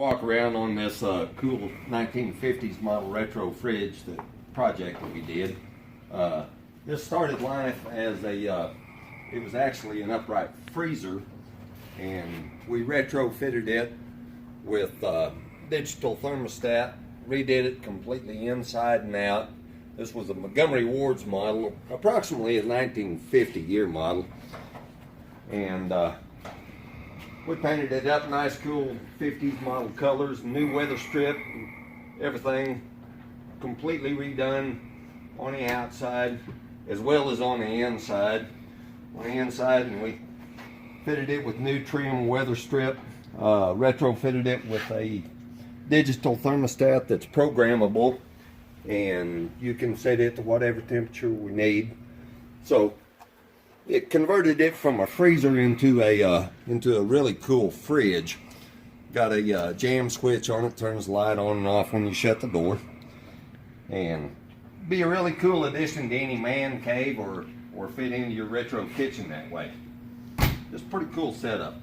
walk around on this cool 1950s model retro fridge project that we did. This started life as it was actually an upright freezer, and we retrofitted it with digital thermostat, redid it completely inside and out. This was a Montgomery Ward's model, approximately a 1950 year model, and we painted it up nice, cool 50s model colors, new weather strip, everything completely redone on the outside as well as on the inside. On the inside, and we fitted it with new trim weather strip, retrofitted it with a digital thermostat that's programmable, and you can set it to whatever temperature we need. So it converted it from a freezer into a really cool fridge. Got a jam switch on it, turns the light on and off when you shut the door, and be a really cool addition to any man cave or fit into your retro kitchen that way. Just pretty cool setup.